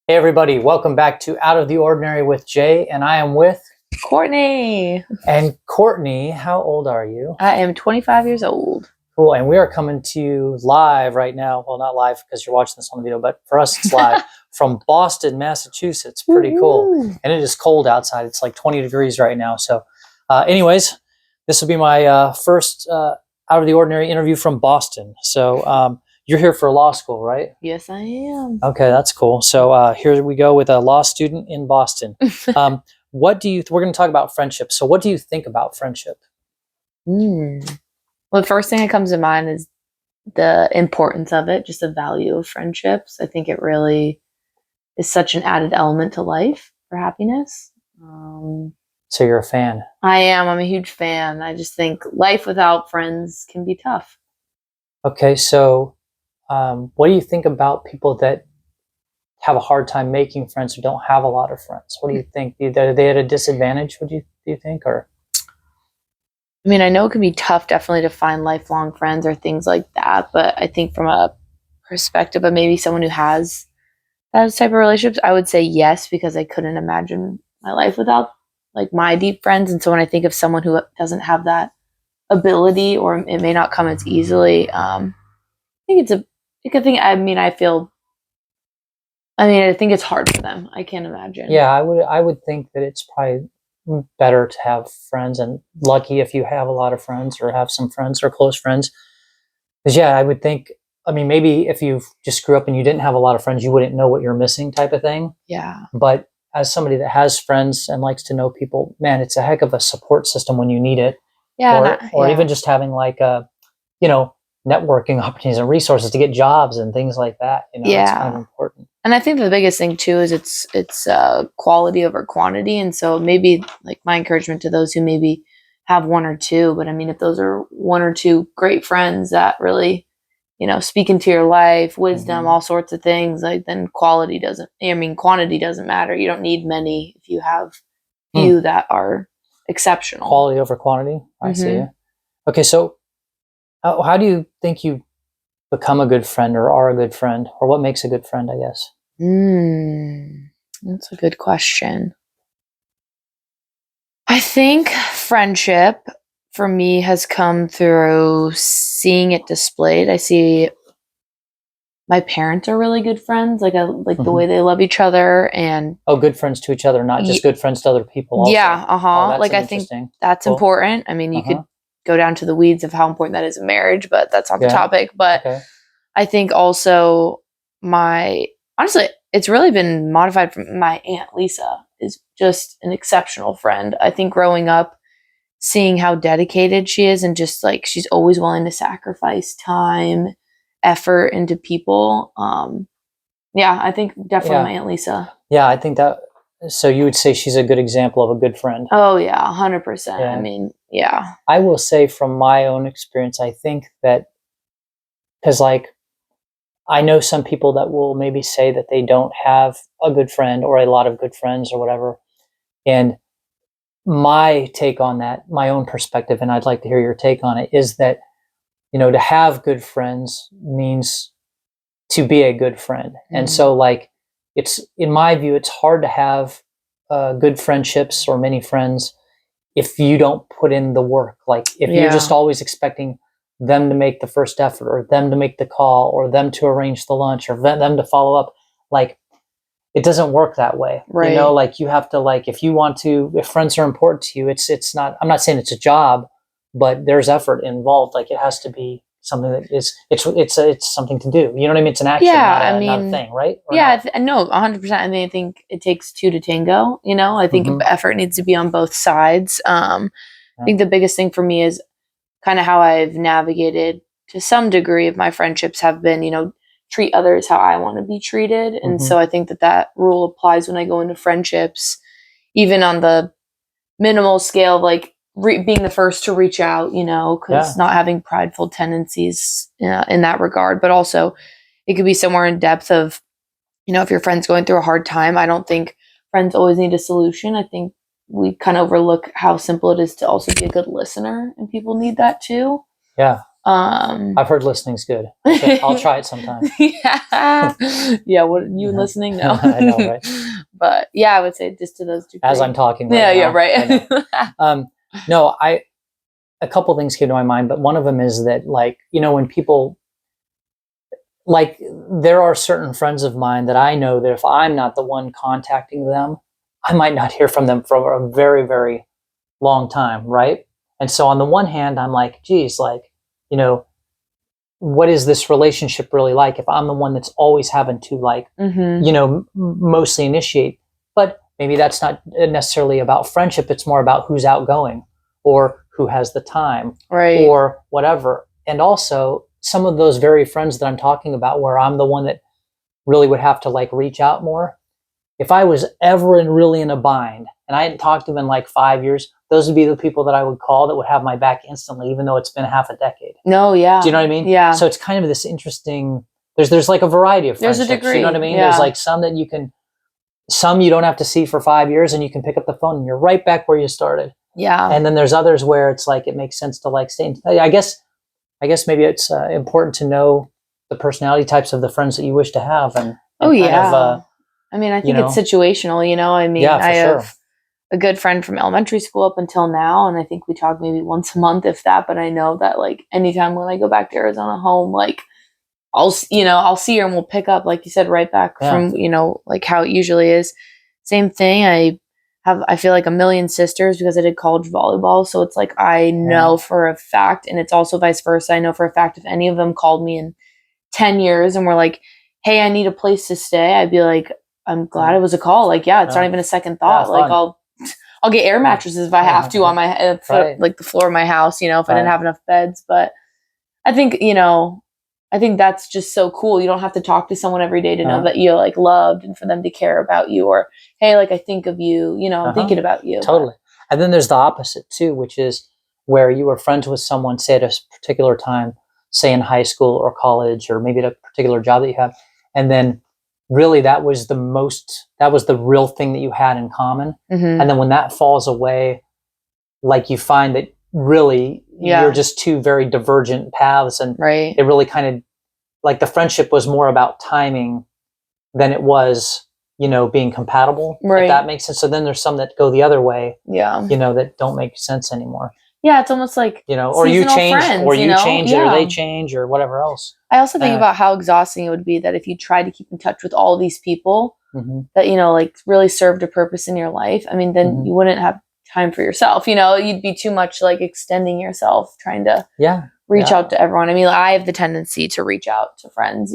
Hey everybody, welcome back to Out of the Ordinary with Jay, and I am with Courtney. and Courtney. How old are you? I am 25 years old. Cool, and we are coming to you live right now. Well, not live because you're watching this on the video, but for us it's live from Boston, Massachusetts. Pretty cool. And it is cold outside. It's like 20 degrees right now. So anyways, this will be my first Out of the Ordinary interview from Boston. So you're here for law school, right? Yes, I am. Okay, that's cool. So here we go with a law student in Boston. We're going to talk about friendship. So what do you think about friendship? Well, the first thing that comes to mind is the importance of it, just the value of friendships. I think it really is such an added element to life for happiness. So you're a fan. I am. I'm a huge fan. I just think life without friends can be tough. Okay, so what do you think about people that have a hard time making friends or don't have a lot of friends? What do you think? Are they at a disadvantage, do you think? Or I mean, I know it can be tough definitely to find lifelong friends or things like that, but I think from a perspective of maybe someone who has those type of relationships, I would say yes, because I couldn't imagine my life without like my deep friends. And so when I think of someone who doesn't have that ability, or it may not come as easily, I think it's a good thing. I think it's hard for them. I can't imagine. yeah, I would think that it's probably better to have friends, and lucky if you have a lot of friends or have some friends or close friends. Because yeah, I would think, I mean, maybe if you just grew up and you didn't have a lot of friends, you wouldn't know what you're missing type of thing. Yeah. But as somebody that has friends and likes to know people, man, it's a heck of a support system when you need it. Yeah. Or even just having like networking opportunities and resources to get jobs and things like that. It's kind of important. And I think the biggest thing too is it's quality over quantity. And so maybe like my encouragement to those who maybe have one or two, but I mean, if those are one or two great friends that really, speak into your life, wisdom, all sorts of things, like then quantity doesn't matter. You don't need many if you have few that are exceptional. Quality over quantity. I see you. Okay, so how do you think you become a good friend or are a good friend, or what makes a good friend, I guess? That's a good question. I think friendship for me has come through seeing it displayed. I see my parents are really good friends, like the way they love each other, and good friends to each other, not just good friends to other people also. Yeah, like I think that's cool. Important. I mean, you could go down to the weeds of how important that is in marriage, but that's not the topic. But I think also honestly, it's really been modified from my Aunt Lisa is just an exceptional friend. I think growing up, seeing how dedicated she is and just like she's always willing to sacrifice time, effort into people. I think definitely my Aunt Lisa. Yeah, I think that. So you would say she's a good example of a good friend? Oh yeah, 100%. I mean, yeah. I will say from my own experience, I think that because like I know some people that will maybe say that they don't have a good friend or a lot of good friends or whatever. And my take on that, my own perspective, and I'd like to hear your take on it, is that, to have good friends means to be a good friend. And so like, it's, in my view, it's hard to have good friendships or many friends if you don't put in the work. Like if you're just always expecting them to make the first effort, or them to make the call, or them to arrange the lunch, or them to follow up, like it doesn't work that way. Right. Like you have to, like, if friends are important to you, it's not, I'm not saying it's a job, but there's effort involved. Like it has to be something that is, it's something to do. You know what I mean? It's an action, not a thing, right? No, 100%. I mean, I think it takes two to tango, I think effort needs to be on both sides. I think the biggest thing for me is kind of how I've navigated to some degree of my friendships have been, treat others how I want to be treated. And so I think that rule applies when I go into friendships, even on the minimal scale of like being the first to reach out, because not having prideful tendencies in that regard, but also it could be somewhere in depth of, if your friend's going through a hard time. I don't think friends always need a solution. I think we kind of overlook how simple it is to also be a good listener, and people need that too. Yeah. I've heard listening's good. I'll try it sometime. Yeah. What, you listening? No. I know, right? But yeah, I would say just to those two. As I'm talking right yeah, now. right. No, a couple things came to my mind, but one of them is that, like, when people, like, there are certain friends of mine that I know that if I'm not the one contacting them, I might not hear from them for a very, very long time, right? And so on the one hand, I'm like, geez, like, what is this relationship really like if I'm the one that's always having to, like, mostly initiate? But maybe that's not necessarily about friendship. It's more about who's outgoing or who has the time, right, or whatever. And also some of those very friends that I'm talking about where I'm the one that really would have to, like, reach out more. If I was ever really in a bind and I hadn't talked to them in like 5 years, those would be the people that I would call that would have my back instantly, even though it's been half a decade. No, yeah. Do you know what I mean? Yeah. So it's kind of this interesting, there's like a variety of friendships. There's a degree. You know what I mean? Yeah. There's like some you don't have to see for 5 years and you can pick up the phone and you're right back where you started. Yeah. And then there's others where it's like, it makes sense to, like, stay in. I guess maybe it's important to know the personality types of the friends that you wish to have. And I mean, I think it's situational, I mean, yeah, I have a good friend from elementary school up until now, and I think we talk maybe once a month, if that, but I know that, like, anytime when I go back to Arizona home, like, I'll see her and we'll pick up, like you said, right back from, like how it usually is. Same thing. I feel like a million sisters because I did college volleyball. So it's like, I know for a fact, and it's also vice versa. I know for a fact if any of them called me in 10 years and were like, hey, I need a place to stay, I'd be like, I'm glad it was a call. Like, it's not even a second thought. Like, I'll get air mattresses if I have to on my like the floor of my house, if I didn't have enough beds. But I think, I think that's just so cool. You don't have to talk to someone every day to know that you're, like, loved and for them to care about you, or, hey, like, I think of you, I'm thinking about you. Totally. And then there's the opposite too, which is where you were friends with someone, say at a particular time, say in high school or college, or maybe at a particular job that you have. And then really that was the real thing that you had in common. Mm-hmm. And then when that falls away, like, you find that really you're just two very divergent paths, and it really kind of, like, the friendship was more about timing than it was, being compatible, if that makes sense. So then there's some that go the other way, that don't make sense anymore. Yeah, it's almost like, or you change, friends, or you change, or they change, or whatever else. I also think about how exhausting it would be that if you tried to keep in touch with all these people that, like, really served a purpose in your life. I mean, then you wouldn't have time for yourself. You'd be too much, like, extending yourself, trying to reach out to everyone. I mean, I have the tendency to reach out to friends,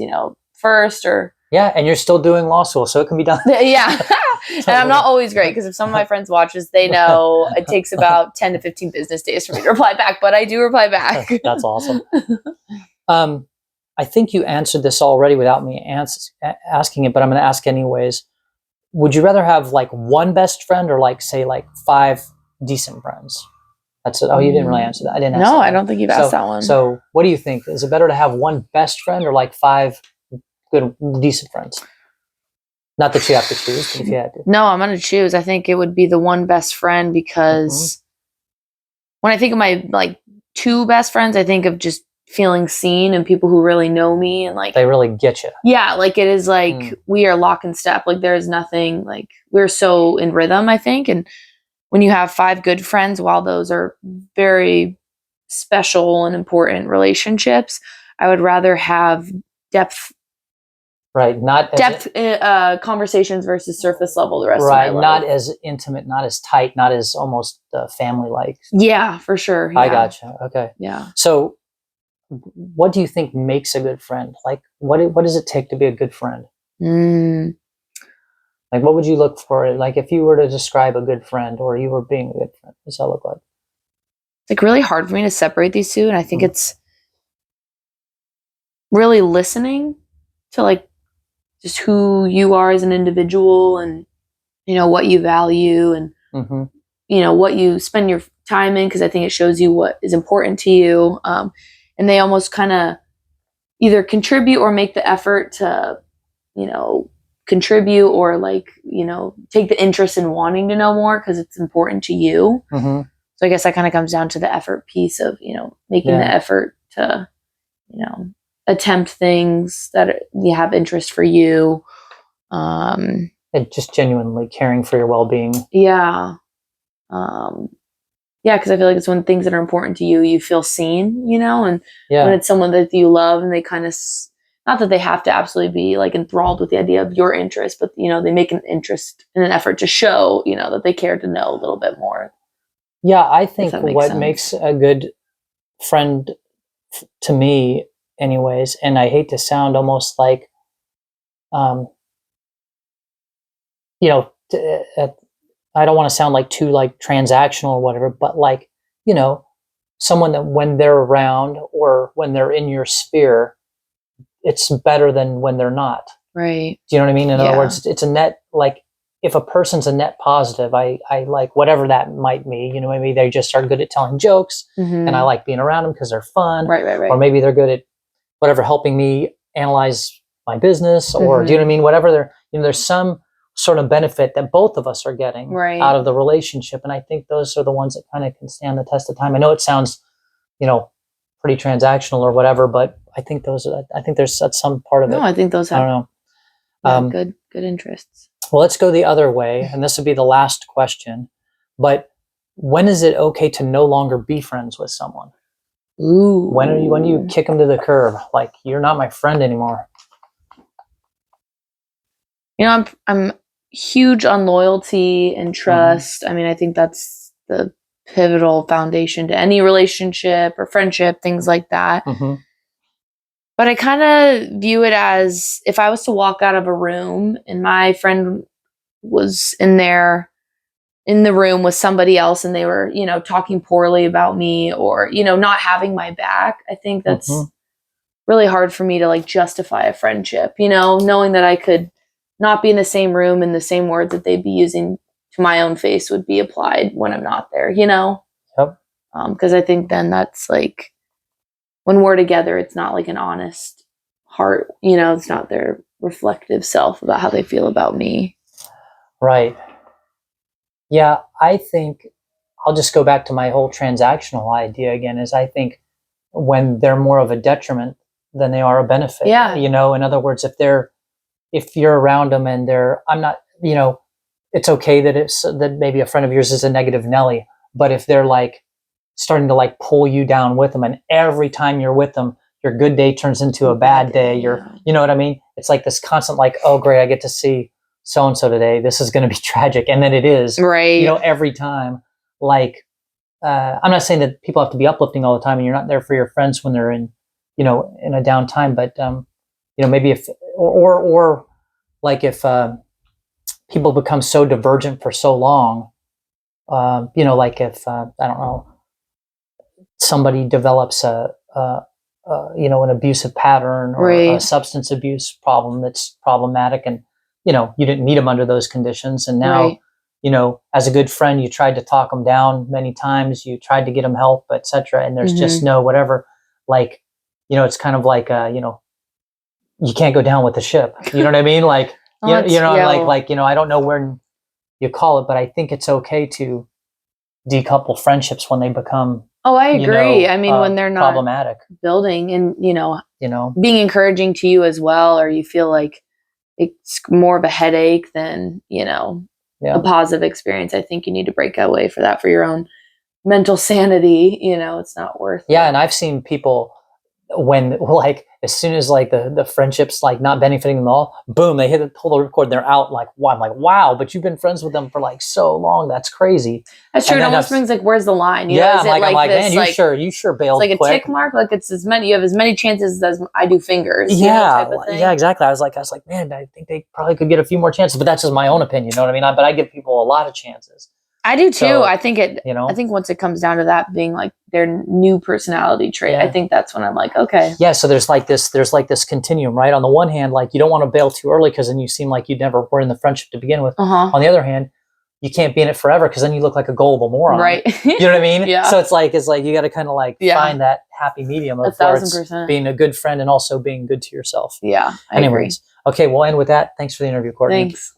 first, or and you're still doing law school, so it can be done. And I'm not always great, because if some of my friends watches, they know it takes about 10 to 15 business days for me to reply back, but I do reply back. That's awesome. I think you answered this already without me asking it, but I'm going to ask anyways. Would you rather have, like, one best friend, or, like, say, like, 5 decent friends? That's it. Oh, you didn't really answer that. I didn't ask that. No, I don't think you've asked that one. So what do you think? Is it better to have one best friend, or, like, 5 good, decent friends? Not that you have to choose, but if you had to. No, I'm going to choose. I think it would be the one best friend, because when I think of my, like, 2 best friends, I think of just feeling seen and people who really know me, and, like, they really get you. Yeah, like, it is like we are lock and step. Like, there's nothing, like, we're so in rhythm, I think. And when you have 5 good friends, while those are very special and important relationships, I would rather have depth. Right, not depth conversations versus surface level the rest of my life. Not as intimate, not as tight, not as almost family-like. Yeah, for sure. Yeah. I gotcha. Okay. Yeah. So what do you think makes a good friend? Like, what does it take to be a good friend? Like, what would you look for? Like, if you were to describe a good friend, or you were being a good friend, what does that look like? It's, like, really hard for me to separate these two. And I think it's really listening to, like, just who you are as an individual, and, what you value, and, what you spend your time in, because I think it shows you what is important to you. And they almost kind of either contribute or make the effort to, contribute, or, like, take the interest in wanting to know more because it's important to you. So I guess that kind of comes down to the effort piece of, making the effort to, attempt things that you have interest for you. And just genuinely caring for your well-being. Yeah. Because I feel like it's when things that are important to you, you feel seen, and when it's someone that you love and they kind of, not that they have to absolutely be like enthralled with the idea of your interest, but, they make an interest in an effort to show, that they care to know a little bit more. Yeah, I think what makes a good friend to me anyways, and I hate to sound almost like, I don't want to sound like too like transactional or whatever, but like, someone that when they're around or when they're in your sphere, it's better than when they're not. Right. Do you know what I mean? In other words, it's a net, like if a person's a net positive, I like whatever that might mean, maybe they just are good at telling jokes and I like being around them because they're fun. Right. Or maybe they're good at whatever, helping me analyze my business or do you know what I mean? Whatever there's some sort of benefit that both of us are getting out of the relationship. And I think those are the ones that kind of can stand the test of time. I know it sounds, pretty transactional or whatever, but I think that's some part of it. No, I think those have, I don't know. Good interests. Well, let's go the other way. And this would be the last question, but when is it okay to no longer be friends with someone? Ooh. When do you kick them to the curb? Like, you're not my friend anymore. I'm huge on loyalty and trust. I mean, I think that's the pivotal foundation to any relationship or friendship, things like that. But I kind of view it as if I was to walk out of a room and my friend was in the room with somebody else and they were, talking poorly about me or, not having my back. I think that's really hard for me to like justify a friendship, knowing that I could not be in the same room and the same words that they'd be using to my own face would be applied when I'm not there, Yep. Because I think then that's like, when we're together, it's not like an honest heart, it's not their reflective self about how they feel about me. Right. Yeah, I think I'll just go back to my whole transactional idea again, is I think when they're more of a detriment than they are a benefit. Yeah. In other words, if you're around them and I'm not, it's okay that maybe a friend of yours is a negative Nelly, but if they're like starting to like pull you down with them and every time you're with them, your good day turns into a bad day. You know what I mean? It's like this constant like, oh great, I get to see so-and-so today. This is going to be tragic. And then it is, right. Every time. Like, I'm not saying that people have to be uplifting all the time and you're not there for your friends when they're in, in a down time, but, maybe if, or like if, people become so divergent for so long, like if, I don't know, somebody develops an abusive pattern or a substance abuse problem that's problematic and, you didn't meet them under those conditions. And now, as a good friend, you tried to talk them down many times, you tried to get them help, et cetera. And there's just no, whatever, like, it's kind of like, you can't go down with the ship. You know what I mean? Like, I don't know where you call it, but I think it's okay to decouple friendships when they become, oh, I agree. I mean, when they're not problematic, building and, being encouraging to you as well, or you feel like it's more of a headache than, a positive experience. I think you need to break away for that for your own mental sanity. It's not worth it. And I've seen people when like, as soon as like the friendship's like not benefiting them all, boom, they pull the record, they're out. Like, wow, I'm like, wow, but you've been friends with them for like so long. That's crazy. That's true. It almost brings like, where's the line? I'm like, man, you sure bailed like quick. A tick mark. Like it's you have as many chances as I do fingers. Yeah. Yeah, exactly. I was like, man, I think they probably could get a few more chances, but that's just my own opinion. You know what I mean? But I give people a lot of chances. I do too. So, I think I think once it comes down to that being like their new personality trait, I think that's when I'm like, okay. Yeah. So there's like this continuum, right? On the one hand, like you don't want to bail too early because then you seem like you never were in the friendship to begin with. On the other hand, you can't be in it forever because then you look like a gullible moron. Right. You know what I mean? Yeah. So it's like you got to kind of like find that happy medium of 1,000% being a good friend and also being good to yourself. Yeah. Anyways, okay, we'll end with that. Thanks for the interview, Courtney. Thanks.